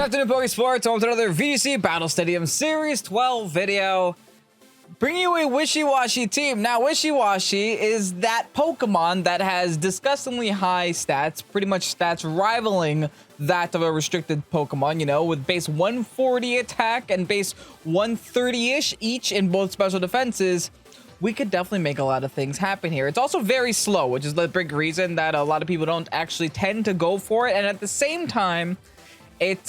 afternoon, Pokesports. Welcome to another VGC Battle Stadium Series 12 video. Bringing you a Wishiwashi team. Now, Wishiwashi is that Pokemon that has disgustingly high stats, pretty much stats rivaling that of a restricted Pokemon, you know, with base 140 attack and base 130-ish each in both special defenses. We could definitely make a lot of things happen here. It's also very slow, which is the big reason that a lot of people don't actually tend to go for it. And at the same time, it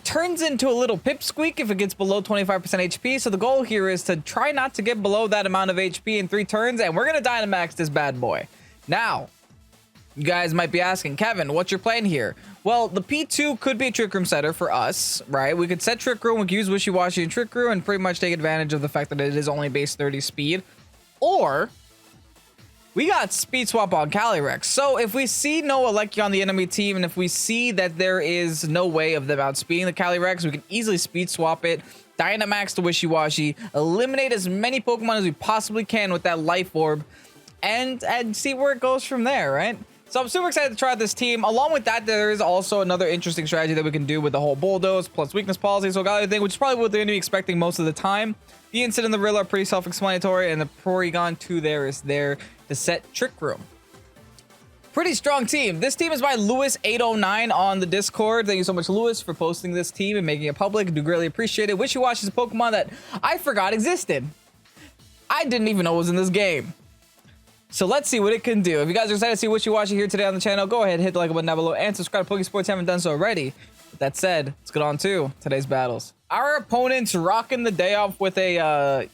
turns into a little pipsqueak if it gets below 25% HP. So the goal here is to try not to get below that amount of HP in 3 turns, and we're gonna Dynamax this bad boy. Now, you guys might be asking, Kevin, what's your plan here? Well, the P2 could be a Trick Room setter for us, right? We could set Trick Room, we could use Wishiwashi and Trick Room and pretty much take advantage of the fact that it is only base 30 speed. Or we got speed swap on Calyrex. So if we see no Electron on the enemy team, and if we see that there is no way of them outspeeding the Calyrex, we can easily speed swap it, Dynamax the Wishiwashi, eliminate as many Pokemon as we possibly can with that Life Orb, and see where it goes from there, right? So I'm super excited to try out this team. Along with that, there is also another interesting strategy that we can do with the whole Bulldoze plus weakness policy, Solgaleo thing, which is probably what they're going to be expecting most of the time. The Instant and the Rill are pretty self-explanatory, and the Porygon 2 there is there to set Trick Room. Pretty strong team. This team is by Lewis809 on the Discord. Thank you so much, Lewis, for posting this team and making it public. Do greatly appreciate it. Wishiwashi is a Pokemon that I forgot existed. I didn't even know it was in this game. So let's see what it can do. If you guys are excited to see Wishiwashi here today on the channel, go ahead, hit the like button down below, and subscribe to Pokesports if you haven't done so already. With that said, let's get on to today's battles. Our opponent's rocking the day off with a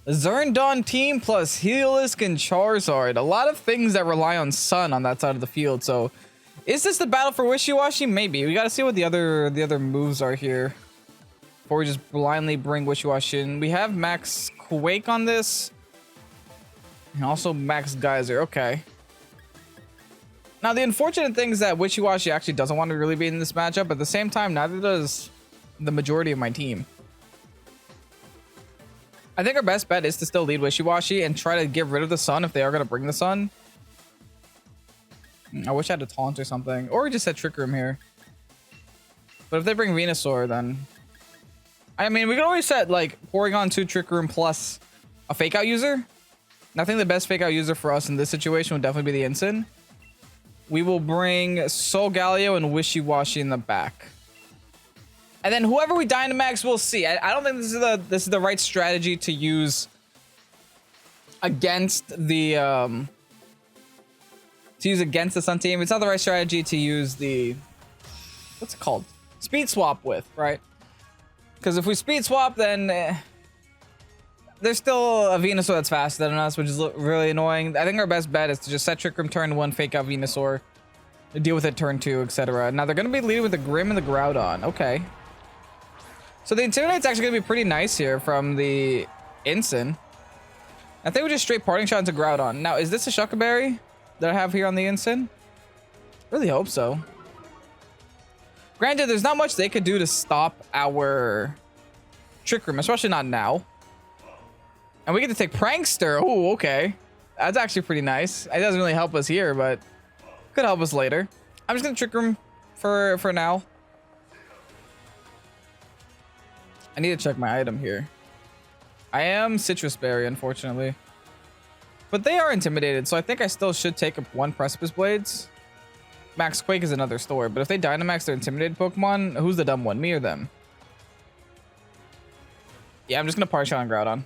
Zerndon team plus Heliolisk and Charizard. A lot of things that rely on Sun on that side of the field. So is this the battle for Wishiwashi? Maybe. We got to see what the other moves are here before we just blindly bring Wishiwashi in. We have Max Quake on this. And also Max Geyser. Okay. Now, the unfortunate thing is that Wishiwashi actually doesn't want to really be in this matchup. But at the same time, neither does the majority of my team. I think our best bet is to still lead Wishiwashi and try to get rid of the Sun if they are going to bring the Sun. I wish I had a Taunt or something. Or we just set Trick Room here. But if they bring Venusaur, then... I mean, we can always set, like, Porygon 2 Trick Room plus a Fake Out user. And I think the best Fake Out user for us in this situation would definitely be the Ensign. We will bring Solgaleo and Wishiwashi in the back. And then whoever we Dynamax, we'll see. I don't think this is the right strategy to use against the Sun team. It's not the right strategy to use the what's it called? Speed swap with, right? Because if we speed swap, then there's still a Venusaur that's faster than us, which is really annoying. I think our best bet is to just set Trick Room turn 1, Fake Out Venusaur, deal with it turn 2, etc. Now they're going to be leading with the Grim and the Groudon. Okay. So the Intimidate's actually going to be pretty nice here from the Ensign. I think we just straight Parting Shot into Groudon. Now, is this a Shucker Berry that I have here on the Ensign? Really hope so. Granted, there's not much they could do to stop our Trick Room, especially not now. And we get to take Prankster. Oh, okay. That's actually pretty nice. It doesn't really help us here, but could help us later. I'm just going to Trick Room for now. I need to check my item here. I am Citrus Berry, unfortunately. But they are intimidated, so I think I still should take up 1 Precipice Blades. Max Quake is another story, but if they Dynamax their intimidated Pokemon, who's the dumb one, me or them? Yeah, I'm just going to Parting Shot on Groudon.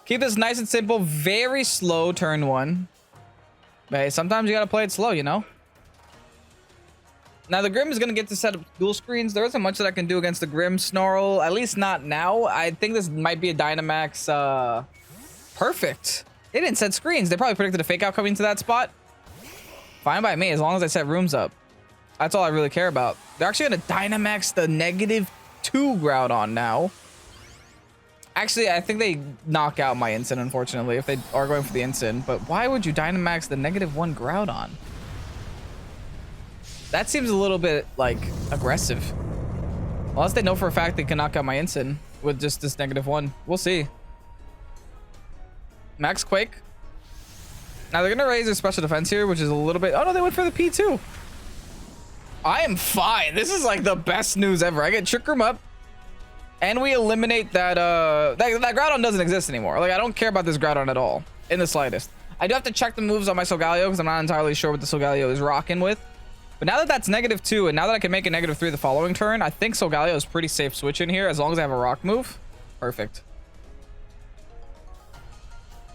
Keep this nice and simple, very slow turn 1. But hey, sometimes you got to play it slow, you know? Now, the Grim is going to get to set up dual screens. There isn't much that I can do against the Grim Snarl, at least not now. I think this might be a Dynamax. Perfect. They didn't set screens. They probably predicted a Fake Out coming to that spot. Fine by me, as long as I set rooms up. That's all I really care about. They're actually going to Dynamax the -2 Groudon now. Actually, I think they knock out my Ensign, unfortunately, if they are going for the Ensign. But why would you Dynamax the -1 Groudon? That seems a little bit, like, aggressive. Unless they know for a fact they can knock out my Ensign with just this -1. We'll see. Max Quake. Now, they're going to raise their special defense here, which is a little bit... Oh, no, they went for the P2. I am fine. This is like the best news ever. I get Trick Room up, and we eliminate that that Groudon doesn't exist anymore. Like, I don't care about this Groudon at all in the slightest. I do have to check the moves on my Solgaleo because I'm not entirely sure what the Solgaleo is rocking with. But now that that's -2, and now that I can make a -3 the following turn, I think Solgaleo is pretty safe switch in here as long as I have a rock move. Perfect.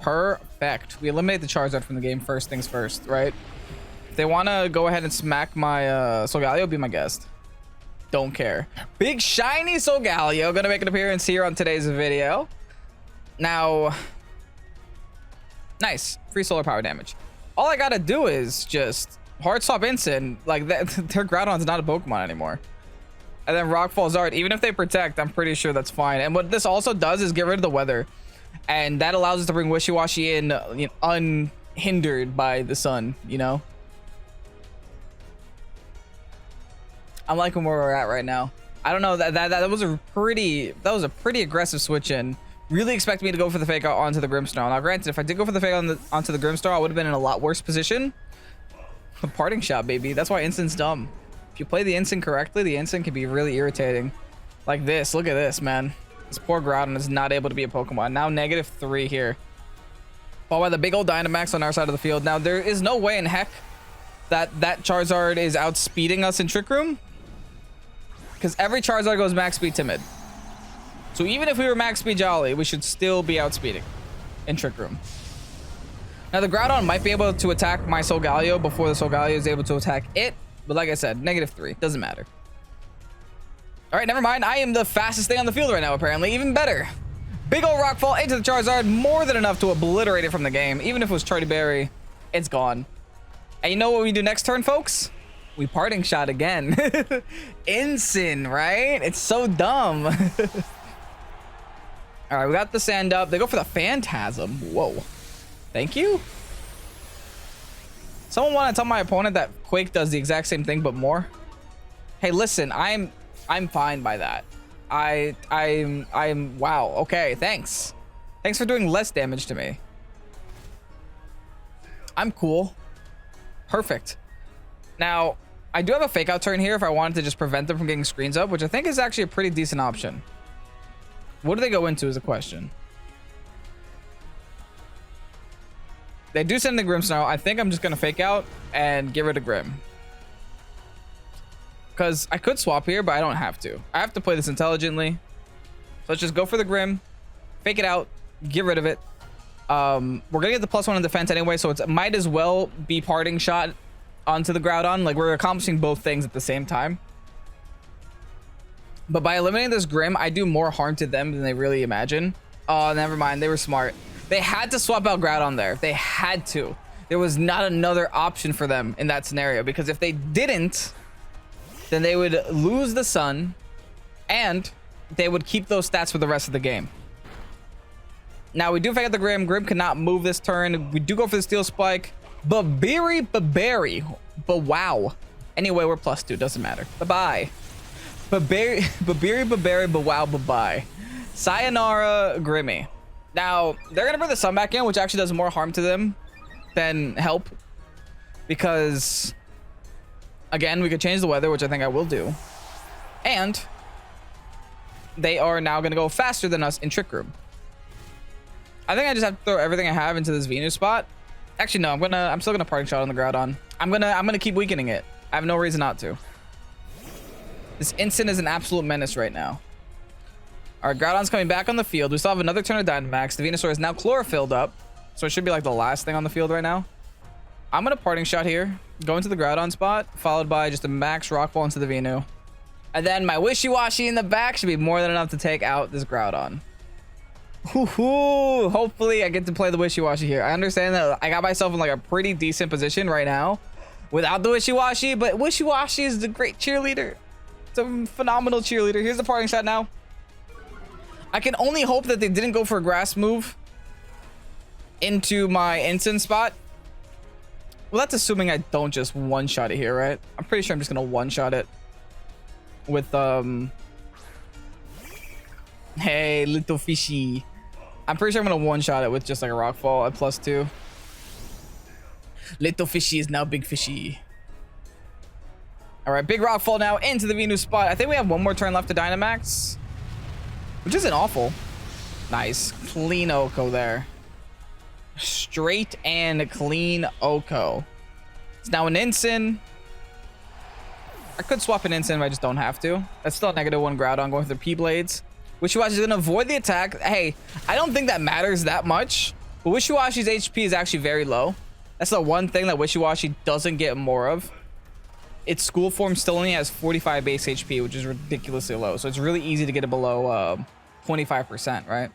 Perfect. We eliminate the Charizard from the game first things first, right? If they want to go ahead and smack my Solgaleo, be my guest. Don't care. Big shiny Solgaleo gonna make an appearance here on today's video. Now, nice. Free solar power damage. All I gotta do is just hard swap Instant. Like, that, their Groudon's not a Pokemon anymore. And then Rockfall Zard. Even if they protect, I'm pretty sure that's fine. And what this also does is get rid of the weather. And that allows us to bring Wishiwashi in, you know, unhindered by the sun, you know? I'm liking where we're at right now. I don't know, that was a pretty aggressive switch in. Really expect me to go for the fake out onto the Grimmsnarl. Now, granted, if I did go for the fake out onto the Grimmsnarl, I would have been in a lot worse position. A parting shot, baby. That's why Instant's dumb. If you play the Instant correctly, the Instant can be really irritating. Like this. Look at this, man. This poor Groudon is not able to be a Pokemon. Now -3 here. Followed by the big old Dynamax on our side of the field. Now, there is no way in heck that Charizard is outspeeding us in Trick Room, because every Charizard goes max speed Timid. So even if we were max speed Jolly, we should still be outspeeding in Trick Room. Now, the Groudon might be able to attack my Solgaleo before the Solgaleo is able to attack it. But like I said, -3. Doesn't matter. All right, never mind. I am the fastest thing on the field right now, apparently. Even better. Big ol' Rockfall into the Charizard. More than enough to obliterate it from the game. Even if it was Charlie Berry, it's gone. And you know what we do next turn, folks? We parting shot again. Insane, right? It's so dumb. All right, we got the sand up. They go for the Phantasm. Whoa. Thank you. Someone want to tell my opponent that Quake does the exact same thing, but more? Hey, listen, I'm fine by that. I'm wow. Okay, thanks. Thanks for doing less damage to me. I'm cool. Perfect. Now, I do have a fake out turn here if I wanted to just prevent them from getting screens up, which I think is actually a pretty decent option. What do they go into is a question. They do send the Grimmsnarl. I think I'm just going to fake out and get rid of Grim. Because I could swap here, but I don't have to. I have to play this intelligently. So let's just go for the Grim. Fake it out. Get rid of it. We're going to get the +1 in defense anyway, so it might as well be parting shot onto the Groudon. Like, we're accomplishing both things at the same time. But by eliminating this Grim, I do more harm to them than they really imagine. Oh, never mind. They were smart. They had to swap out Groudon there. They had to. There was not another option for them in that scenario, because if they didn't, then they would lose the sun and they would keep those stats for the rest of the game. Now, we do fake out the Grim. Grim cannot move this turn. We do go for the Steel Spike. Babiri, but wow. Anyway, we're +2. Doesn't matter. Bye-bye. Babiri, but wow, bye-bye. Sayonara, Grimmy. Now, they're going to bring the sun back in, which actually does more harm to them than help. Because, again, we could change the weather, which I think I will do. And they are now going to go faster than us in Trick Room. I think I just have to throw everything I have into this Venus spot. Actually, no, I'm still gonna parting shot on the Groudon. I'm gonna keep weakening it. I have no reason not to. This Instant is an absolute menace right now. All right, Groudon's coming back on the field. We still have another turn of Dynamax. The Venusaur is now chlorophylled up, so it should be like the last thing on the field right now. I'm gonna parting shot here, go into the Groudon spot, followed by just a max rock ball into the Venu. And then my Wishiwashi in the back should be more than enough to take out this Groudon. Hopefully I get to play the Wishiwashi here. I understand that I got myself in like a pretty decent position right now without the Wishiwashi, but Wishiwashi is the great cheerleader. It's a phenomenal cheerleader. Here's the parting shot now. I can only hope that they didn't go for a grass move into my instant spot. Well, that's assuming I don't just one-shot it here, right? I'm pretty sure I'm just gonna one-shot it with hey, little fishy. I'm pretty sure I'm gonna one-shot it with just like a rock fall at +2. Little fishy is now big fishy. All right, big rock fall now into the Venus spot. I think we have one more turn left to Dynamax, which isn't awful. Nice. Clean Oko there. Straight and clean Oko. It's now an Ensign. I could swap an Ensign, but I just don't have to. That's still a -1 Groudon going for the P-Blades. Wishiwashi is going to avoid the attack. Hey, I don't think that matters that much, but Wishiwashi's HP is actually very low. That's the one thing that Wishiwashi doesn't get more of. Its school form still only has 45 base HP, which is ridiculously low. So it's really easy to get it below 25%, right?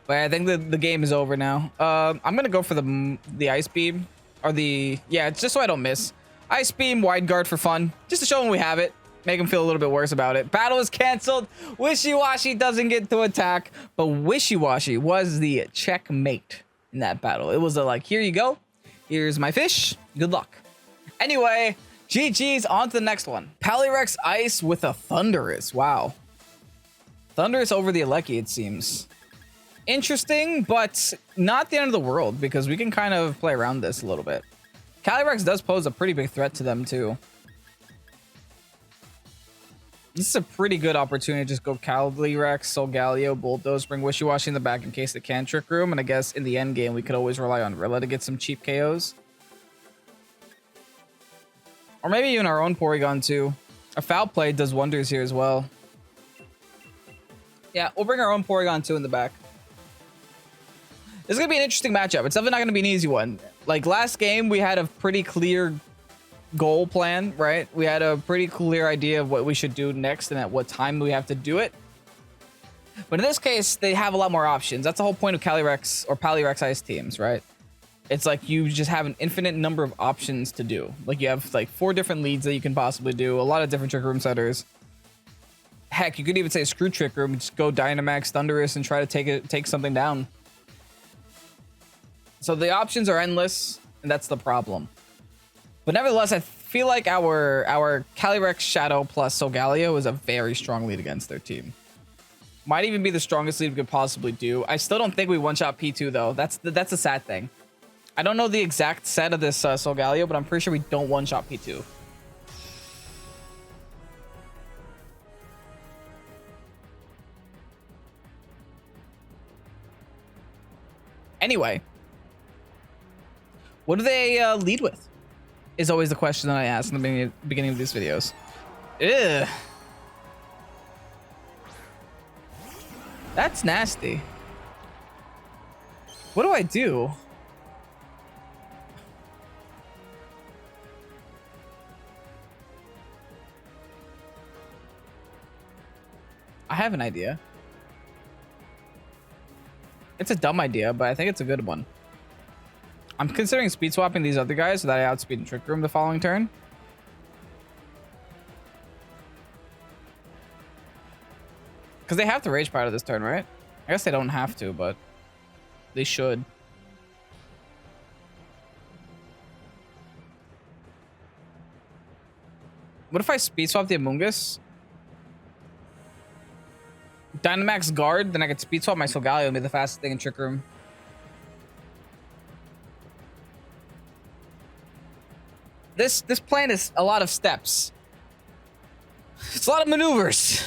But I think the game is over now. I'm going to go for the Ice Beam. Or yeah, just so I don't miss. Ice Beam, Wide Guard for fun. Just to show them we have it. Make them feel a little bit worse about it. Battle is canceled. Wishiwashi doesn't get to attack. But Wishiwashi was the checkmate in that battle. It was like, here you go. Here's my fish. Good luck. Anyway, GG's, on to the next one. Calyrex Ice with a Thundurus. Wow. Thundurus over the Alecki, it seems. Interesting, but not the end of the world, because we can kind of play around this a little bit. Calyrex does pose a pretty big threat to them, too. This is a pretty good opportunity to just go Calyrex, Solgaleo, Bulldoze, bring Wishiwashi in the back in case they can Trick Room, and I guess in the end game, we could always rely on Rilla to get some cheap KOs. Or maybe even our own Porygon, too. A Foul Play does wonders here as well. Yeah, we'll bring our own Porygon, too, in the back. This is going to be an interesting matchup. It's definitely not going to be an easy one. Like, last game, we had a pretty clear goal plan, right? We had a pretty clear idea of what we should do next and at what time we have to do it. But in this case, they have a lot more options. That's the whole point of Calyrex or Calyrex Ice teams, right? It's like you just have an infinite number of options to do. Like, you have like 4 different leads that you can possibly do, a lot of different Trick Room setters. Heck, you could even say screw Trick Room, just go Dynamax, Thundurus, and try to take something down. So the options are endless, and that's the problem. But nevertheless, I feel like our Calyrex-Shadow plus Solgaleo is a very strong lead against their team. Might even be the strongest lead we could possibly do. I still don't think we one-shot P2, though. That's the sad thing. I don't know the exact set of this Solgaleo, but I'm pretty sure we don't one-shot P2. Anyway. What do they lead with? Is always the question that I ask in the beginning of these videos. Ugh. That's nasty. What do I do? I have an idea. It's a dumb idea, but I think it's a good one. I'm considering speed swapping these other guys so that I outspeed and Trick Room the following turn. Because they have to Rage Powder this turn, right? I guess they don't have to, but they should. What if I speed swap the Amoonguss? Dynamax Guard, then I could speed swap my Solgaleo and be the fastest thing in Trick Room. This plan is a lot of steps. It's a lot of maneuvers.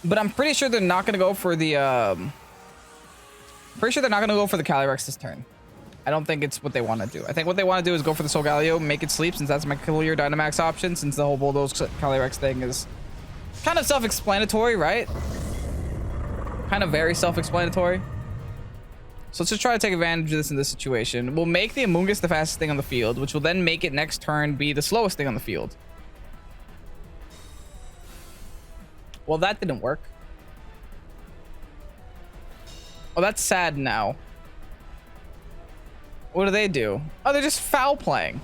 But I'm pretty sure they're not going to go for the Calyrex this turn. I don't think it's what they want to do. I think what they want to do is go for the Solgaleo, make it sleep, since that's my clear Dynamax option, since the whole Bulldoze Calyrex thing is kind of self-explanatory, right? Kind of very self-explanatory. So let's just try to take advantage of this in this situation. We'll make the Amoonguss the fastest thing on the field, which will then make it next turn be the slowest thing on the field. Well, that didn't work. Oh, that's sad now. What do they do? Oh, they're just foul playing.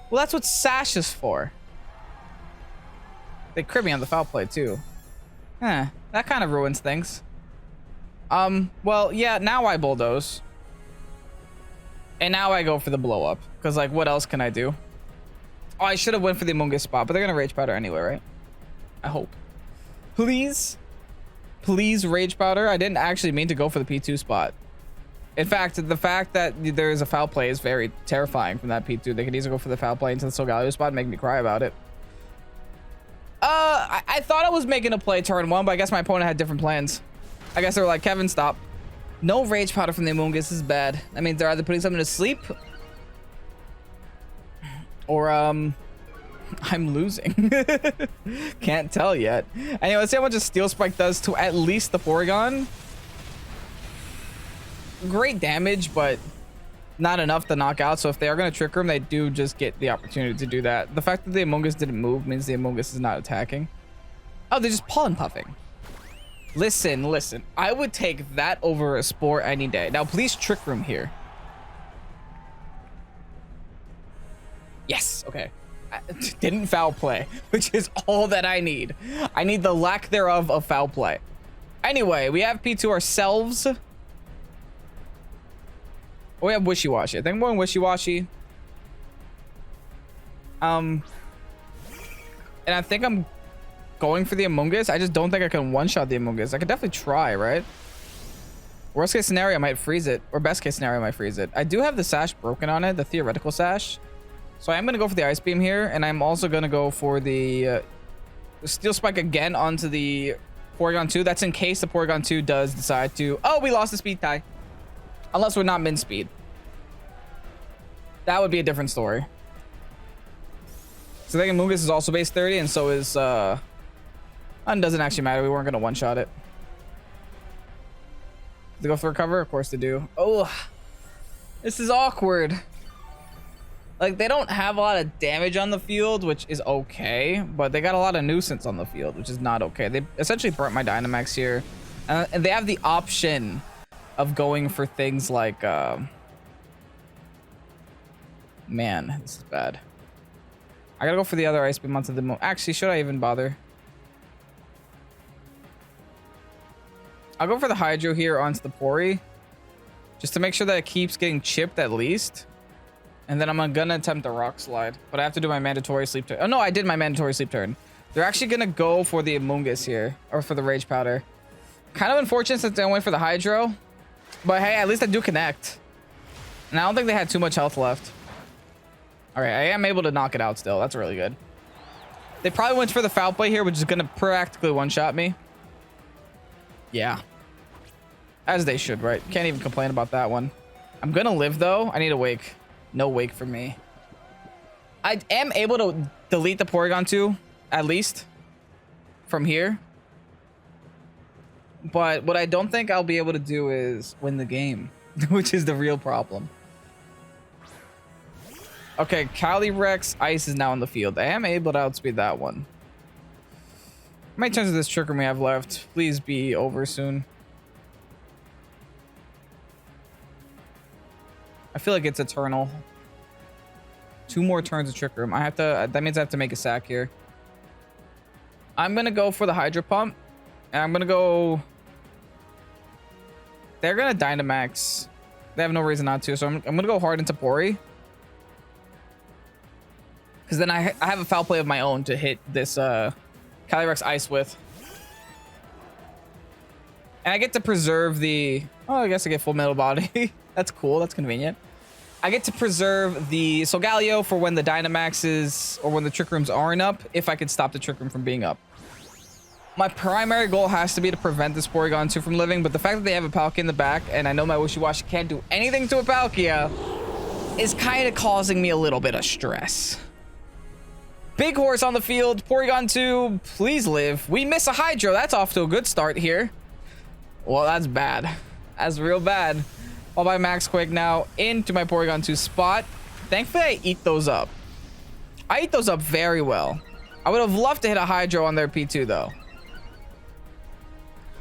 Well, that's what Sash is for. They crit me on the foul play, too. That kind of ruins things. Well, yeah, now I Bulldoze. And now I go for the blow up. Because, like, what else can I do? Oh, I should have went for the Amoonguss spot, but they're going to Rage Powder anyway, right? I hope. Please. Please Rage Powder. I didn't actually mean to go for the P2 spot. In fact, the fact that there is a foul play is very terrifying from that P2. They could easily go for the foul play into the Solgaleo spot and make me cry about it. I thought I was making a play turn 1, but I guess my opponent had different plans. I guess they were like, Kevin, stop. No rage powder from the Amoonguss. This is bad. That means they're either putting something to sleep or I'm losing. Can't tell yet. Anyway, let's see how much a Steel Spike does to at least the Porygon. Great damage, but not enough to knock out. So if they are going to Trick Room, they do just get the opportunity to do that. The fact that the Amoonguss didn't move means the Amoonguss is not attacking. Oh, they're just pollen puffing. Listen. I would take that over a Spore any day. Now, please Trick Room here. Yes. Okay. I didn't foul play, which is all that I need. I need the lack thereof of foul play. Anyway, we have P2 ourselves. We have Wishiwashi. I think I'm going Wishiwashi. And I think I'm going for the Amoonguss. I just don't think I can one-shot the Amoonguss. I could definitely try, right? Worst case scenario, I might freeze it. Or best case scenario, I might freeze it. I do have the Sash broken on it, the theoretical Sash. So I am going to go for the Ice Beam here. And I'm also going to go for the Steel Spike again onto the Porygon 2. That's in case the Porygon 2 does decide to... Oh, we lost the speed tie. Unless we're not min speed. That would be a different story. So I think Amoonguss is also base 30, and so is it doesn't actually matter. We weren't gonna one-shot it. Do they go for recover? Of course they do. Oh, this is awkward. Like, they don't have a lot of damage on the field, which is okay, but they got a lot of nuisance on the field, which is not okay. They essentially burnt my Dynamax here, and they have the option of going for things like man, this is bad. I gotta go for the other Ice Beam onto the actually, should I even bother? I'll go for the Hydro here onto the Pori, just to make sure that it keeps getting chipped at least. And then I'm gonna attempt the Rock Slide, but I have to do my mandatory sleep turn. Oh no, I did my mandatory sleep turn. They're actually gonna go for the Amoonguss here, or for the Rage Powder. Kind of unfortunate that they went for the Hydro. But hey, at least I do connect. And I don't think they had too much health left. All right, I am able to knock it out still. That's really good. They probably went for the foul play here, which is going to practically one-shot me. Yeah. As they should, right? Can't even complain about that one. I'm going to live, though. I need a wake. No wake for me. I am able to delete the Porygon 2, at least, from here. But what I don't think I'll be able to do is win the game, which is the real problem. Okay, Calyrex Ice is now on the field. I am able to outspeed that one. How many turns of this Trick Room we have left? Please be over soon. I feel like it's eternal. 2 more turns of Trick Room. I have to. That means I have to make a sack here. I'm gonna go for the Hydro Pump, and I'm gonna go. They're gonna Dynamax. They have no reason not to, so I'm gonna go hard into Pori. Because then I have a foul play of my own to hit this Calyrex Ice with. And I get to preserve the... Oh, I guess I get full metal body. That's cool. That's convenient. I get to preserve the Solgaleo for when the Dynamaxes or when the Trick Rooms aren't up, if I could stop the Trick Room from being up. My primary goal has to be to prevent this Porygon 2 from living, but the fact that they have a Palkia in the back, and I know my Wishiwashi can't do anything to a Palkia, is kind of causing me a little bit of stress. Big Horse on the field. Porygon 2, please live. We miss a Hydro. That's off to a good start here. Well, that's bad. That's real bad. I'll buy Max Quake now into my Porygon 2 spot. Thankfully, I eat those up. I eat those up very well. I would have loved to hit a Hydro on their P2, though.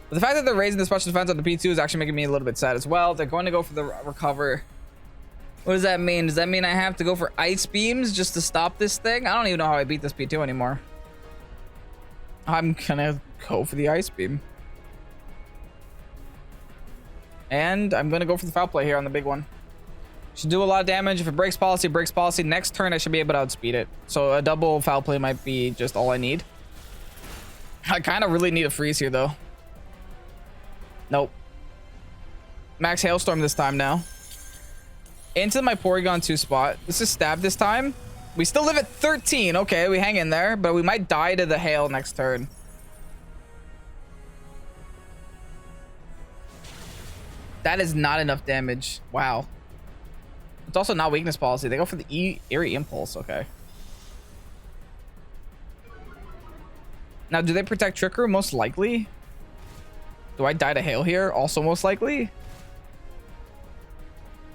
But the fact that they're raising the special defense on the P2 is actually making me a little bit sad as well. They're going to go for the recover. What does that mean? Does that mean I have to go for Ice Beams just to stop this thing? I don't even know how I beat this P2 anymore. I'm gonna go for the Ice Beam. And I'm gonna go for the foul play here on the big one. Should do a lot of damage. If it breaks policy, it breaks policy. Next turn, I should be able to outspeed it. So a double foul play might be just all I need. I kind of really need a freeze here, though. Nope. Max Hailstorm this time now. Into my Porygon 2 spot. This is stab this time. We still live at 13. Okay, we hang in there, but we might die to the hail next turn. That is not enough damage. Wow. It's also not weakness policy. They go for the Eerie Impulse. Okay. Now, do they protect Trick Room? Most likely. Do I die to hail here? Also most likely.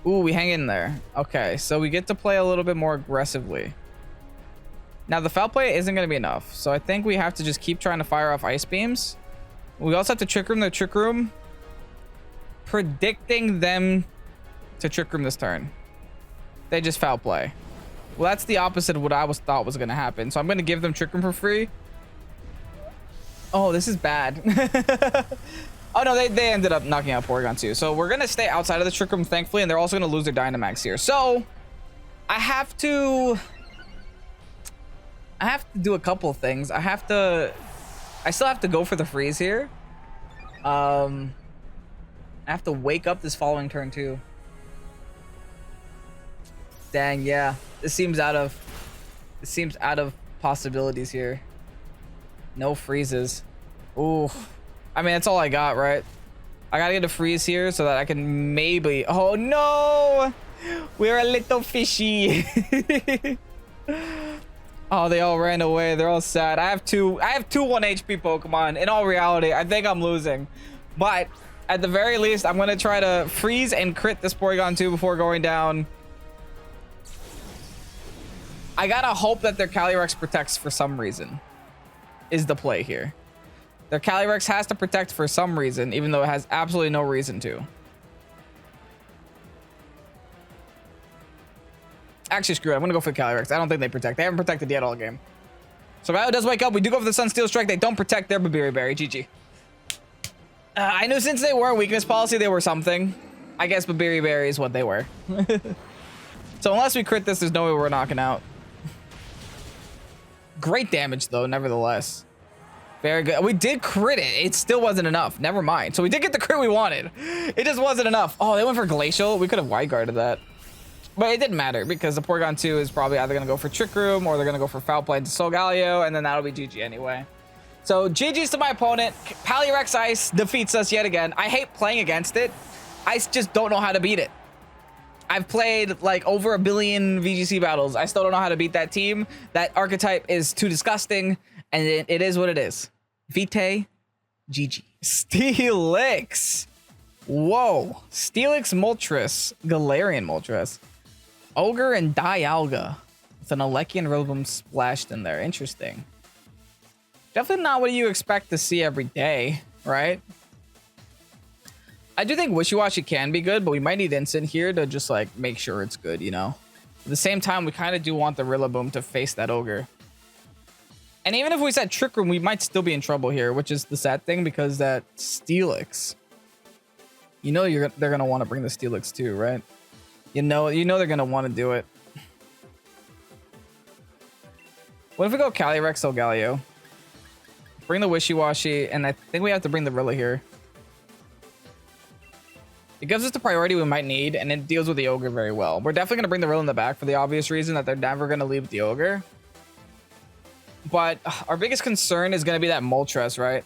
Ooh, we hang in there. Okay, so we get to play a little bit more aggressively. Now, the foul play isn't going to be enough. So I think we have to just keep trying to fire off Ice Beams. We also have to Trick Room the Trick Room. Predicting them to Trick Room this turn. They just foul play. Well, that's the opposite of what I thought was going to happen. So I'm going to give them Trick Room for free. Oh, this is bad. Oh, no, they ended up knocking out Porygon too. So we're going to stay outside of the Trick Room, thankfully, and they're also going to lose their Dynamax here. So I have to do a couple of things. I still have to go for the freeze here. I have to wake up this following turn too. Dang, yeah. This seems out of possibilities here. No freezes. Ooh. I mean, that's all I got, right? I gotta get a freeze here so that I can maybe... Oh, no! We're a little fishy. Oh, they all ran away. They're all sad. I have two 1 HP Pokemon. In all reality, I think I'm losing. But at the very least, I'm going to try to freeze and crit this Porygon 2 before going down. I gotta hope that their Calyrex protects for some reason. Is the play here. Their Calyrex has to protect for some reason, even though it has absolutely no reason to. Actually, screw it. I'm going to go for the Calyrex. I don't think they protect. They haven't protected yet all game. So Solgaleo does wake up. We do go for the Sun Steel Strike. They don't protect their Babiri Berry. GG. I knew since they were weakness policy, they were something. I guess Babiri Berry is what they were. So unless we crit this, there's no way we're knocking out. Great damage, though, nevertheless. Very good. We did crit it. It still wasn't enough. Never mind. So we did get the crit we wanted. It just wasn't enough. Oh, they went for Glacial. We could have wide guarded that. But it didn't matter because the Porygon 2 is probably either going to go for Trick Room or they're going to go for Foul Play to Solgaleo, and then that'll be GG anyway. So GG's to my opponent. Calyrex Ice defeats us yet again. I hate playing against it. I just don't know how to beat it. I've played like over 1 billion VGC battles. I still don't know how to beat that team. That archetype is too disgusting, and it is what it is. Vitae, GG. Steelix. Whoa. Steelix Moltres. Galarian Moltres. Ogre and Dialga. With an Alekian Rillaboom splashed in there. Interesting. Definitely not what you expect to see every day, right? I do think Wishiwashi can be good, but we might need Instant here to just like make sure it's good, you know? At the same time, we kind of do want the Rillaboom to face that Ogre. And even if we set Trick Room, we might still be in trouble here, which is the sad thing because that Steelix. You know they're going to want to bring the Steelix too, right? You know they're going to want to do it. What if we go Calyrex Solgaleo? Bring the Wishiwashi, and I think we have to bring the Rilla here. It gives us the priority we might need, and it deals with the Ogre very well. We're definitely going to bring the Rilla in the back for the obvious reason that they're never going to leave the Ogre. But our biggest concern is going to be that Moltres, right?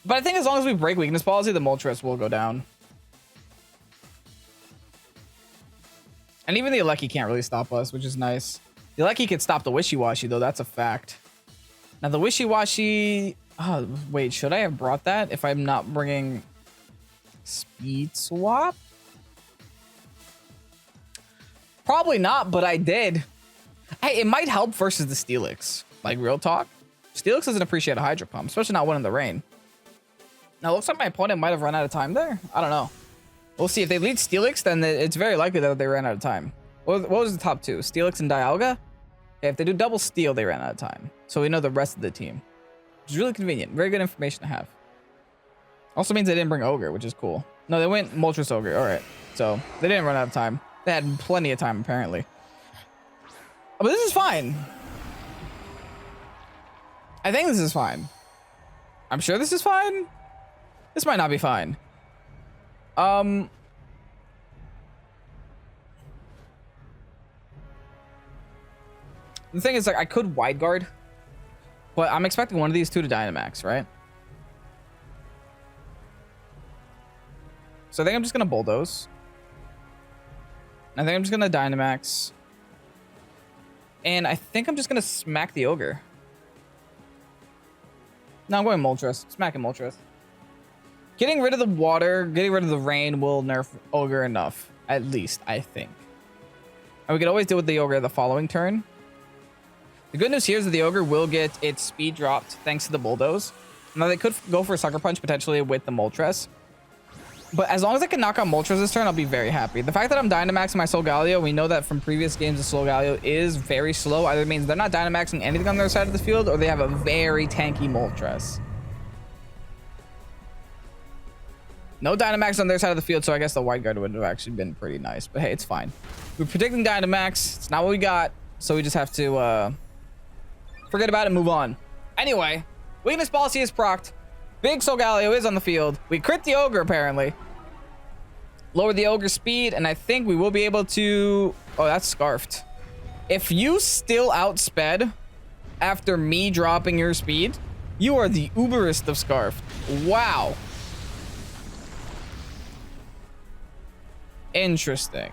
But I think as long as we break weakness policy, the Moltres will go down. And even the Aleki can't really stop us, which is nice. The Aleki can stop the Wishiwashi, though. That's a fact. Now, the Wishiwashi... Oh, wait. Should I have brought that if I'm not bringing Speed Swap? Probably not, but I did. Hey, it might help versus the Steelix. Like, real talk. Steelix doesn't appreciate a Hydro Pump, especially not one in the rain. Now, it looks like my opponent might have run out of time there. I don't know. We'll see. If they lead Steelix, then it's very likely that they ran out of time. What was the top two? Steelix and Dialga? Okay, if they do double steal, they ran out of time. So we know the rest of the team. Which is really convenient. Very good information to have. Also means they didn't bring Ogre, which is cool. No, they went Moltres Ogre. All right. So they didn't run out of time. They had plenty of time, apparently. But this is fine. I think this is fine. I'm sure this is fine. This might not be fine. The thing is, like, I could wide guard, but I'm expecting one of these two to Dynamax, right? So I think I'm just gonna Bulldoze. I think I'm just gonna Dynamax. And I think I'm just gonna smack the Ogre. No, I'm going Moltres. Smacking Moltres. Getting rid of the water, getting rid of the rain will nerf Ogre enough. At least, I think. And we could always deal with the Ogre the following turn. The good news here is that the Ogre will get its speed dropped thanks to the Bulldoze. Now, they could go for a Sucker Punch potentially with the Moltres. But as long as I can knock out Moltres this turn, I'll be very happy. The fact that I'm Dynamaxing my Solgaleo, we know that from previous games, the Solgaleo is very slow. Either means they're not Dynamaxing anything on their side of the field, or they have a very tanky Moltres. No Dynamax on their side of the field, so I guess the Wide Guard would have actually been pretty nice. But hey, it's fine. We're predicting Dynamax. It's not what we got, so we just have to forget about it and move on. Anyway, Weakness Policy is procced. Big Solgaleo is on the field. We crit the Ogre, apparently. Lower the Ogre's speed, and I think we will be able to... Oh, that's Scarfed. If you still outsped after me dropping your speed, you are the uberest of Scarfed. Wow. Interesting.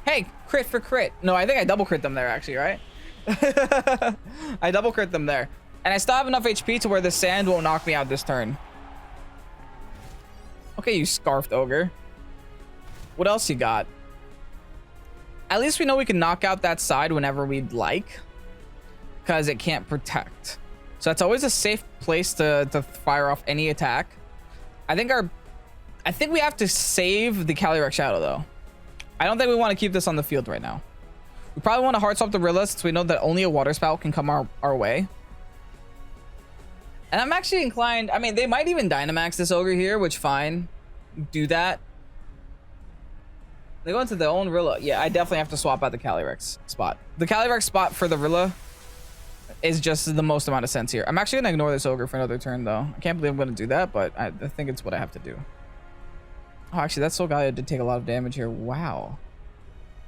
Hey, crit for crit. No, I think I double crit them there, actually, right? I double crit them there. And I still have enough HP to where the sand won't knock me out this turn. Okay, you Scarfed Ogre. What else you got? At least we know we can knock out that side whenever we'd like, because it can't protect. So that's always a safe place to fire off any attack. I think we have to save the Calyrex-Shadow, though. I don't think we want to keep this on the field right now. We probably want to hard swap the Rilla, since we know that only a Water Spout can come our way. And I'm actually inclined... I mean, they might even Dynamax this Ogre here, which fine. Do that. They go into their own Rilla. Yeah, I definitely have to swap out the Calyrex spot. The Calyrex spot for the Rilla is just the most amount of sense here. I'm actually going to ignore this Ogre for another turn, though. I can't believe I'm going to do that, but I think it's what I have to do. Oh, actually, that Solgaleo did take a lot of damage here. Wow.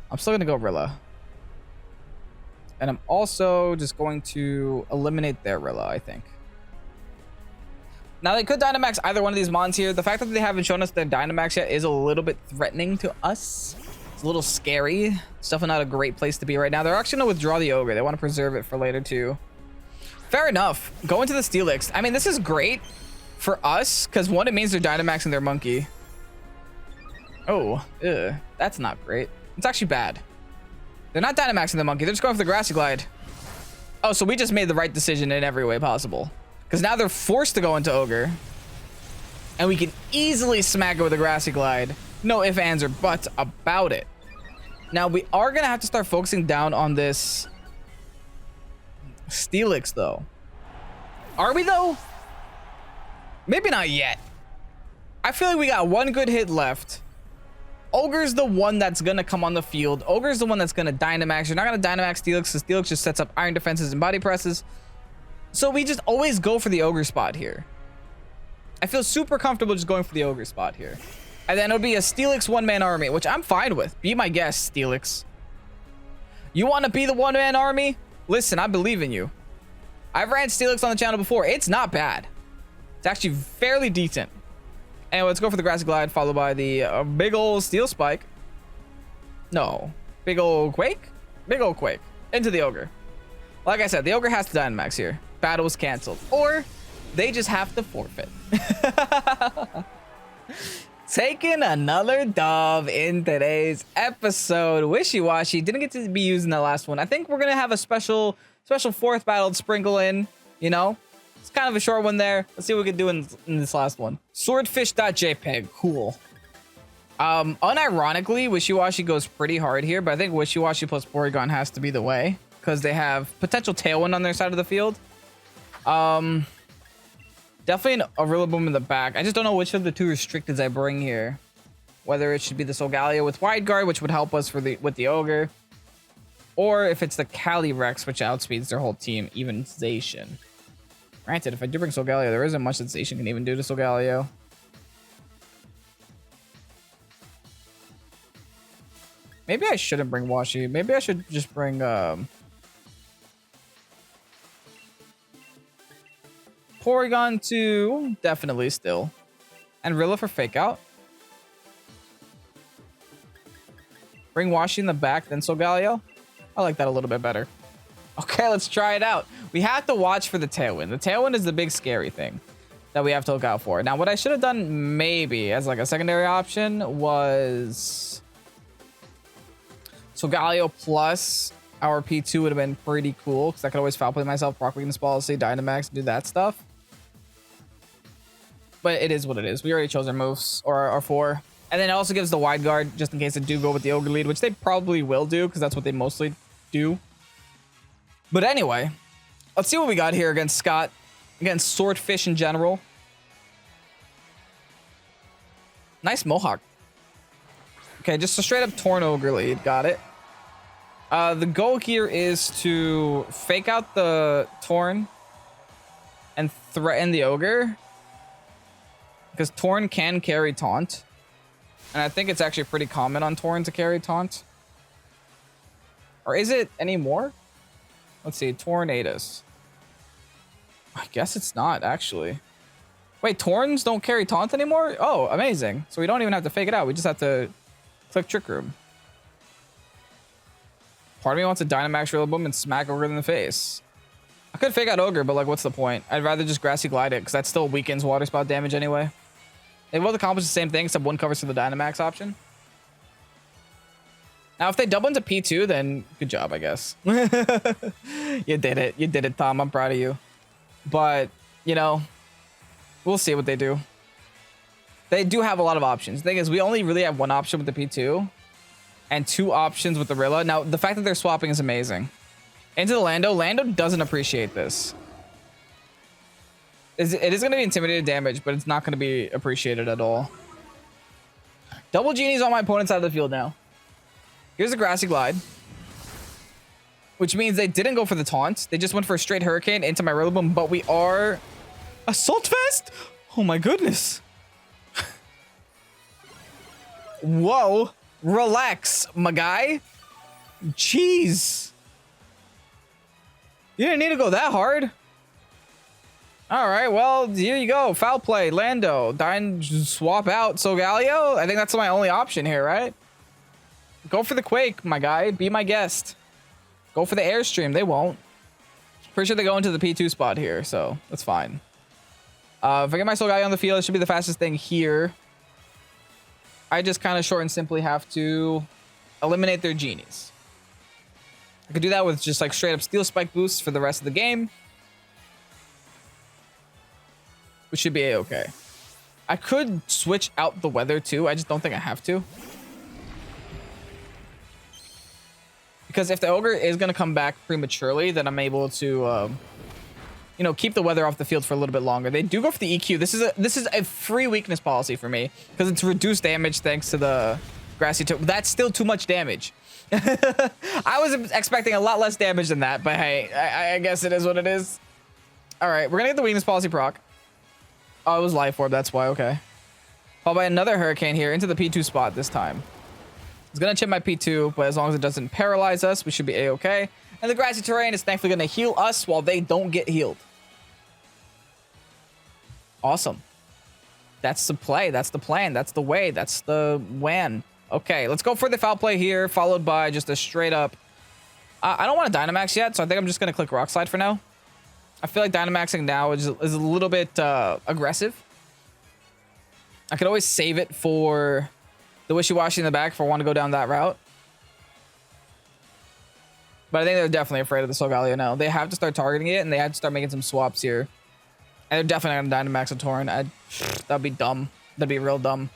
I'm still going to go Rilla. And I'm also just going to eliminate their Rilla, I think. Now, they could Dynamax either one of these mons here. The fact that they haven't shown us their Dynamax yet is a little bit threatening to us. It's a little scary. It's definitely not a great place to be right now. They're actually going to withdraw the Ogre. They want to preserve it for later, too. Fair enough. Go into the Steelix. I mean, this is great for us, because one, it means they're Dynamaxing their monkey. Oh, that's not great. It's actually bad. They're not Dynamaxing the monkey. They're just going for the Grassy Glide. Oh, so we just made the right decision in every way possible. Because now they're forced to go into Ogre. And we can easily smack it with a Grassy Glide. No ifs, ands, or buts about it. Now, we are going to have to start focusing down on this Steelix, though. Are we, though? Maybe not yet. I feel like we got one good hit left. Ogre's the one that's going to come on the field. Ogre's the one that's going to Dynamax. You're not going to Dynamax Steelix, because Steelix just sets up Iron Defenses and Body Presses. So we just always go for the Ogre spot here. I feel super comfortable just going for the Ogre spot here. And then it'll be a Steelix one-man army, which I'm fine with. Be my guest, Steelix. You want to be the one-man army? Listen, I believe in you. I've ran Steelix on the channel before. It's not bad. It's actually fairly decent. Anyway, let's go for the Grassy Glide, followed by the big old Steel Spike. No. Big old Quake? Big old Quake. Into the Ogre. Like I said, the Ogre has to Dynamax here. Battle was canceled. Or they just have to forfeit. Taking another dove in today's episode. Wishiwashi didn't get to be used in the last one. I think we're going to have a special fourth battle to sprinkle in, you know? It's kind of a short one there. Let's see what we can do in this last one. Swordfish.jpg. Cool. Unironically, Wishiwashi goes pretty hard here, but I think Wishiwashi plus Porygon has to be the way, because they have potential Tailwind on their side of the field. Definitely a Rillaboom in the back. I just don't know which of the two restricteds I bring here. Whether it should be the Solgaleo with Wide Guard, which would help us with the Ogre, or if it's the Calyrex, which outspeeds their whole team, even Zacian. Granted, if I do bring Solgaleo, there isn't much that Zacian can even do to Solgaleo. Maybe I shouldn't bring Washi. Maybe I should just bring Porygon 2, definitely still. And Rilla for Fake Out. Bring Washi in the back, then Solgaleo. I like that a little bit better. Okay, let's try it out. We have to watch for the Tailwind. The Tailwind is the big scary thing that we have to look out for. Now, what I should have done maybe as like a secondary option was Solgaleo plus our P2 would have been pretty cool because I could always foul play myself, proc weakness policy, Dynamax, do that stuff. But it is what it is. We already chose our moves, or our 4. And then it also gives the wide guard just in case they do go with the Ogre lead, which they probably will do because that's what they mostly do. But anyway, let's see what we got here against Scott, against Swordfish in general. Nice Mohawk. Okay, just a straight up Torn Ogre lead. Got it. The goal here is to fake out the Torn and threaten the Ogre. Because Torn can carry Taunt. And I think it's actually pretty common on Torn to carry Taunt. Or is it anymore? Let's see. Tornadus. I guess it's not, actually. Wait, Torns don't carry Taunt anymore? Oh, amazing. So we don't even have to fake it out. We just have to click Trick Room. Part of me wants a Dynamax Rillaboom and smack Ogre in the face. I could fake out Ogre, but like, what's the point? I'd rather just Grassy Glide it, because that still weakens Water Spout damage anyway. They both accomplish the same thing, except one covers for the Dynamax option. Now, if they double into P2, then good job, I guess. You did it. You did it, Tom. I'm proud of you. But, you know, we'll see what they do. They do have a lot of options. The thing is, we only really have one option with the P2 and 2 options with the Rilla. Now, the fact that they're swapping is amazing. Into the Lando. Lando doesn't appreciate this. It is going to be intimidated damage, but it's not going to be appreciated at all. Double Genie's on my opponent's side of the field now. Here's a Grassy Glide. Which means they didn't go for the taunt. They just went for a straight Hurricane into my Rillaboom, but we are... Assault Vest? Oh my goodness. Whoa. Relax, my guy. Jeez. You didn't need to go that hard. All right, well, here you go. Foul play, Lando. Swap out Solgaleo. I think that's my only option here, right? Go for the Quake, my guy. Be my guest. Go for the Airstream. They won't. Pretty sure they go into the P2 spot here, so that's fine. If I get my Solgaleo on the field, it should be the fastest thing here. I just kind of short and simply have to eliminate their Genies. I could do that with just like straight up Steel Spike boosts for the rest of the game. Which should be a-okay. I could switch out the weather too. I just don't think I have to. Because if the Ogre is going to come back prematurely, then I'm able to, you know, keep the weather off the field for a little bit longer. They do go for the EQ. This is a free weakness policy for me because it's reduced damage thanks to the Grassy Toe. That's still too much damage. I was expecting a lot less damage than that, but hey, I guess it is what it is. All right, we're going to get the weakness policy proc. Oh, it was Life Orb. That's why. Okay. Followed by another Hurricane here into the P2 spot this time. It's going to chip my P2, but as long as it doesn't paralyze us, we should be a-okay. And the Grassy Terrain is thankfully going to heal us while they don't get healed. Awesome. That's the play. That's the plan. That's the way. That's the when. Okay, let's go for the foul play here, followed by just a straight up... I don't want to Dynamax yet, so I think I'm just going to click Rock Slide for now. I feel like Dynamaxing now is a little bit aggressive. I could always save it for the Wishiwashi in the back if I want to go down that route. But I think they're definitely afraid of the Solgaleo now. They have to start targeting it, and they have to start making some swaps here. And they're definitely going to Dynamax a Torn. That'd be dumb. That'd be real dumb.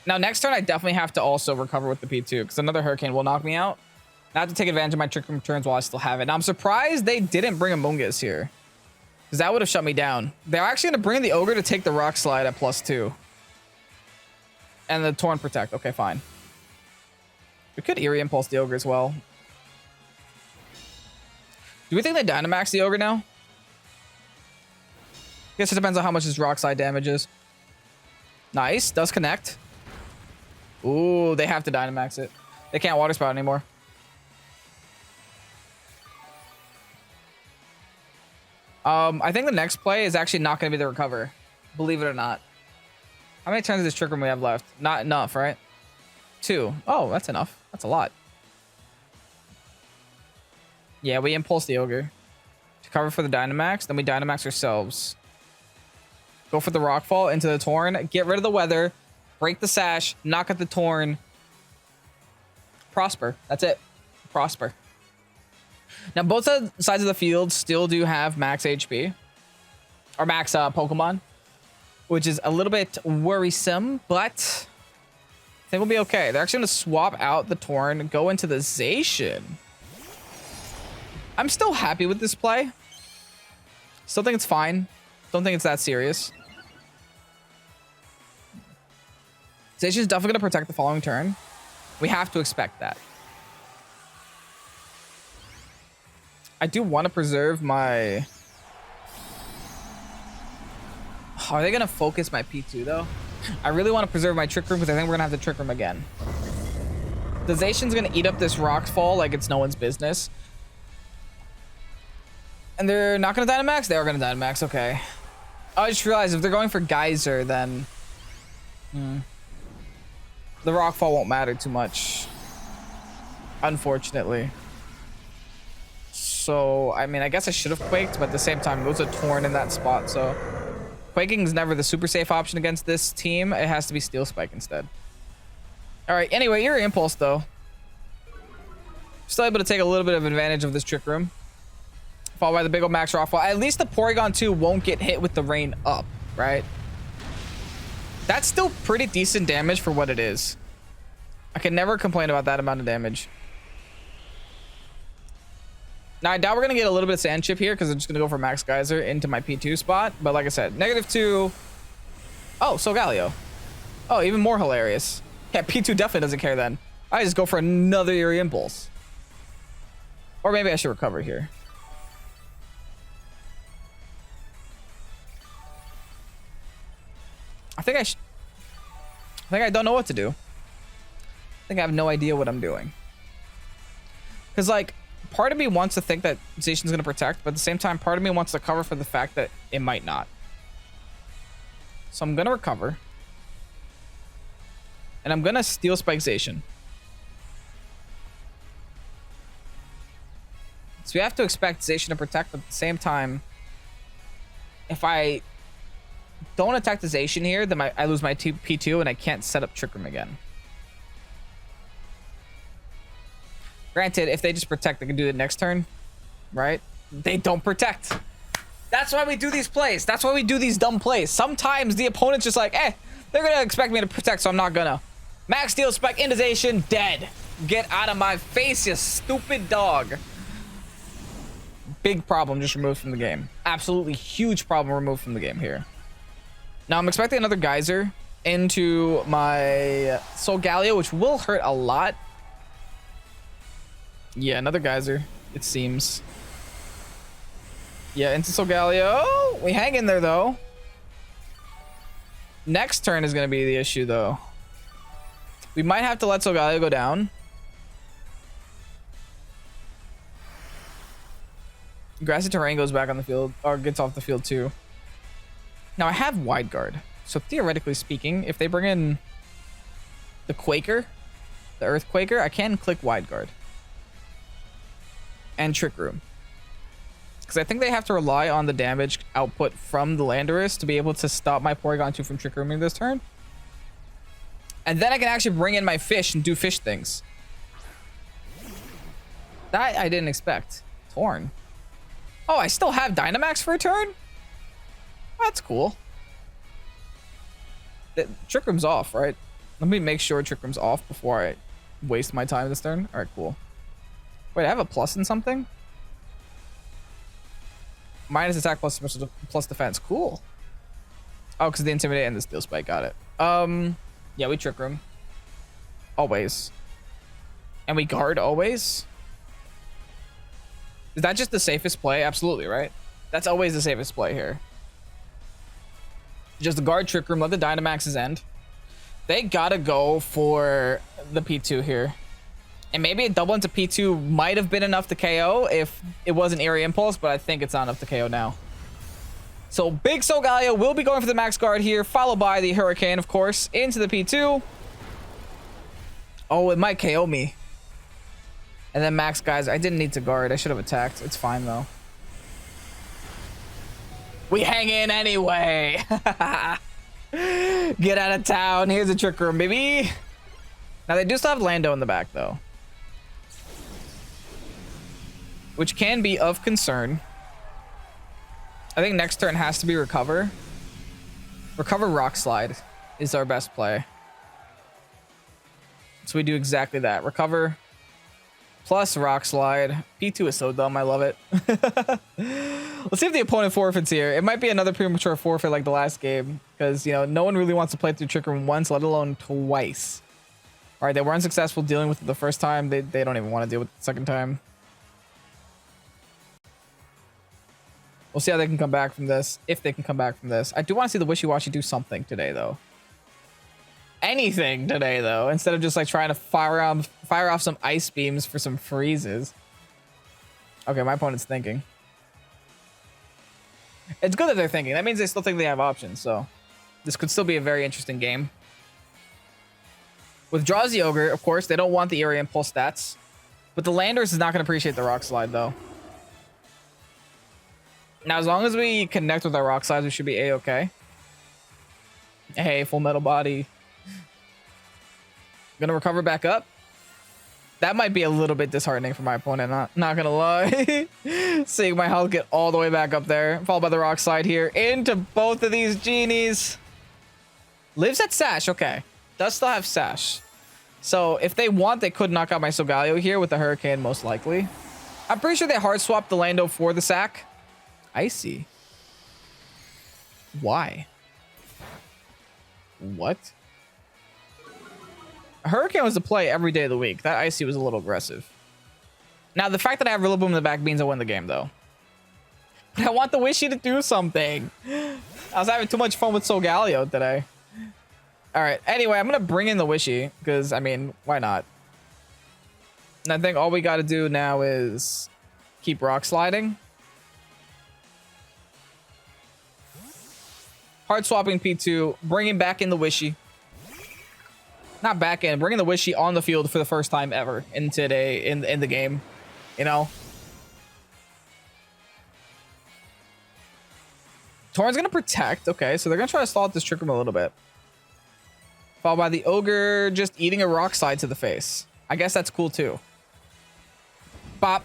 Now, next turn, I definitely have to also recover with the P2, because another Hurricane will knock me out. I have to take advantage of my Trick Room turns while I still have it. Now, I'm surprised they didn't bring a Mungus here, because that would have shut me down. They're actually going to bring the Ogre to take the Rock Slide at +2. And the Torn Protect. Okay, fine. We could Eerie Impulse the Ogre as well. Do we think they Dynamax the Ogre now? I guess it depends on how much his Rock Slide damage is. Nice. Does connect. Ooh, they have to Dynamax it. They can't Water Spout anymore. I think the next play is actually not going to be the Recover. Believe it or not. How many turns does this Trick Room we have left? Not enough, right? 2. Oh, that's enough. That's a lot. Yeah, we Impulse the Ogre to cover for the Dynamax. Then we Dynamax ourselves. Go for the Rockfall into the Torn. Get rid of the Weather. Break the Sash. Knock out the Torn. Prosper. That's it. Prosper. Now, both sides of the field still do have max HP. Or max Pokemon. Which is a little bit worrisome, but I think we'll be okay. They're actually going to swap out the Torn, go into the Zacian. I'm still happy with this play. Still think it's fine. Don't think it's that serious. Zacian's definitely going to protect the following turn. We have to expect that. I do want to preserve my... Are they going to focus my P2, though? I really want to preserve my Trick Room because I think we're going to have to Trick Room again. The Zacian's going to eat up this Rockfall like it's no one's business. And they're not going to Dynamax? They are going to Dynamax, okay. I just realized if they're going for Geyser, then... the Rockfall won't matter too much. Unfortunately. So, I mean, I guess I should have Quaked, but at the same time, it was a Torn in that spot, so... Quaking is never the super safe option against this team. It has to be Steel Spike instead. Alright, anyway, your Impulse, though. Still able to take a little bit of advantage of this Trick Room. Followed by the big old Max Rockfall. At least the Porygon 2 won't get hit with the rain up, right? That's still pretty decent damage for what it is. I can never complain about that amount of damage. Now, I doubt we're going to get a little bit of Sand Chip here because I'm just going to go for Max Geyser into my P2 spot. But like I said, -2. Oh, Solgaleo. Oh, even more hilarious. Yeah, P2 definitely doesn't care then. I just go for another Eerie Impulse. Or maybe I should Recover here. I think I don't know what to do. I think I have no idea what I'm doing. Because, like, part of me wants to think that Zacian's going to protect, but at the same time, part of me wants to cover for the fact that it might not. So I'm going to Recover. And I'm going to Steel Spike Zacian. So we have to expect Zacian to protect, but at the same time, if I don't attack the Zacian here, then I lose my P2 and I can't set up Trick Room again. Granted, if they just protect, they can do it next turn, right? They don't protect. That's why we do these plays. That's why we do these dumb plays. Sometimes the opponent's just like, they're going to expect me to protect, so I'm not going to. Max Steel Spike, Indization, dead. Get out of my face, you stupid dog. Big problem just removed from the game. Absolutely huge problem removed from the game here. Now, I'm expecting another Geyser into my Solgaleo, which will hurt a lot. Yeah, another Geyser, it seems. Yeah, into Solgaleo. We hang in there, though. Next turn is going to be the issue, though. We might have to let Solgaleo go down. Grassy Terrain goes back on the field, or gets off the field, too. Now, I have Wide Guard. So, theoretically speaking, if they bring in the Quaker, the Earthquaker, I can click Wide Guard. And Trick Room. Because I think they have to rely on the damage output from the Landorus to be able to stop my Porygon 2 from Trick Rooming this turn. And then I can actually bring in my fish and do fish things. That I didn't expect. Torn. Oh, I still have Dynamax for a turn? That's cool. Trick Room's off, right? Let me make sure Trick Room's off before I waste my time this turn. All right, cool. Wait, I have a plus in something? Minus attack plus defense. Cool. Oh, because the Intimidate and the Steel Spike. Got it. Yeah, we Trick Room. Always. And we guard always? Is that just the safest play? Absolutely, right? That's always the safest play here. Just the guard Trick Room, let the Dynamaxes end. They gotta go for the P2 here. And maybe a double into P2 might have been enough to KO if it wasn't Eerie Impulse, but I think it's not enough to KO now. So big Solgaleo will be going for the max guard here, followed by the Hurricane, of course, into the P2. Oh, it might KO me. And then max, guys. I didn't need to guard. I should have attacked. It's fine, though. We hang in anyway. Get out of town. Here's a Trick Room, baby. Now, they do still have Lando in the back, though. Which can be of concern. I think next turn has to be Recover. Recover Rock Slide is our best play. So we do exactly that. Recover plus Rock Slide. P2 is so dumb. I love it. Let's see if the opponent forfeits here. It might be another premature forfeit like the last game. Because, you know, no one really wants to play through Trick Room once, let alone twice. All right, they were unsuccessful dealing with it the first time. They don't even want to deal with it the second time. We'll see how they can come back from this. If they can come back from this. I do want to see the Wishiwashi do something today, though. Anything today, though. Instead of just like trying to fire off some ice beams for some freezes. Okay, my opponent's thinking. It's good that they're thinking. That means they still think they have options. So this could still be a very interesting game. Withdraws the Ogre, of course. They don't want the Eerie Impulse stats. But the Landers is not going to appreciate the Rock Slide, though. Now, as long as we connect with our Rock Slides, we should be A-okay. Hey, Full Metal Body. Gonna recover back up. That might be a little bit disheartening for my opponent, not gonna lie. Seeing my health get all the way back up there. Followed by the Rock Slide here into both of these genies. Lives at Sash, okay. Does still have Sash. So if they want, they could knock out my Solgaleo here with the Hurricane, most likely. I'm pretty sure they hard swapped the Lando for the sack. I see. Why? What? Hurricane was the play every day of the week. That Icy was a little aggressive. Now, the fact that I have Rillaboom in the back means I win the game, though. But I want the Wishy to do something. I was having too much fun with Solgaleo today. All right. Anyway, I'm going to bring in the Wishy because, I mean, why not? And I think all we got to do now is keep Rock Sliding. Hard swapping P2, bringing back in the Wishy. Not back in, bringing the Wishy on the field for the first time ever in today in the game. You know? Torn's gonna protect. Okay, so they're gonna try to stall out this Trick Room a little bit. Followed by the Ogre just eating a Rock Slide to the face. I guess that's cool too. Bop.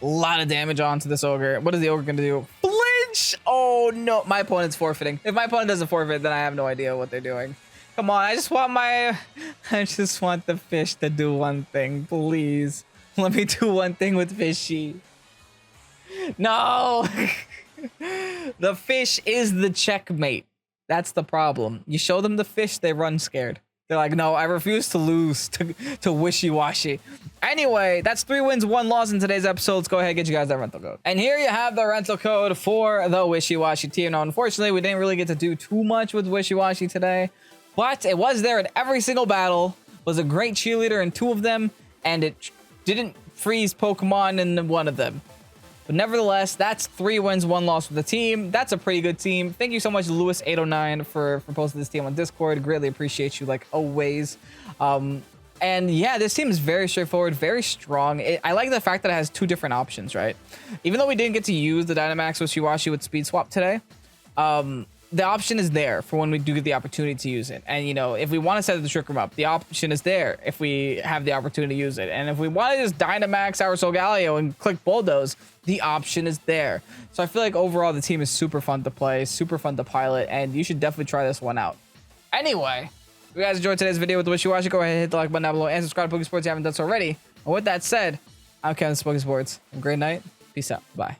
A lot of damage onto this Ogre. What is the Ogre gonna do? Flinch! Oh no, my opponent's forfeiting. If my opponent doesn't forfeit, then I have no idea what they're doing. Come on, I just want the fish to do one thing, please. Let me do one thing with Fishy. No! The fish is the checkmate. That's the problem. You show them the fish, they run scared. They're like, no, I refuse to lose to Wishiwashi. Anyway, that's 3 wins, 1 loss in today's episode. Let's go ahead and get you guys that rental code. And here you have the rental code for the Wishiwashi team. Now, unfortunately, we didn't really get to do too much with Wishiwashi today. But it was there in every single battle. Was a great cheerleader in 2 of them. And it didn't freeze Pokemon in 1 of them. But nevertheless, that's 3 wins, 1 loss with the team. That's a pretty good team. Thank you so much, Lewis809, for posting this team on Discord. Greatly appreciate you, like always. And yeah, this team is very straightforward, very strong. I like the fact that it has 2 different options, right? Even though we didn't get to use the Dynamax Wishiwashi with Speed Swap today, the option is there for when we do get the opportunity to use it. And, you know, if we want to set the Trick Room up, the option is there if we have the opportunity to use it. And if we want to just Dynamax our Solgaleo and click Bulldoze, the option is there. So I feel like overall the team is super fun to play, super fun to pilot, and you should definitely try this one out. Anyway, if you guys enjoyed today's video with the Wishiwashi, go ahead and hit the like button down below and subscribe to Pokesports if you haven't done so already. And with that said, I'm Kevin, Pokesports. Have a great night. Peace out. Bye.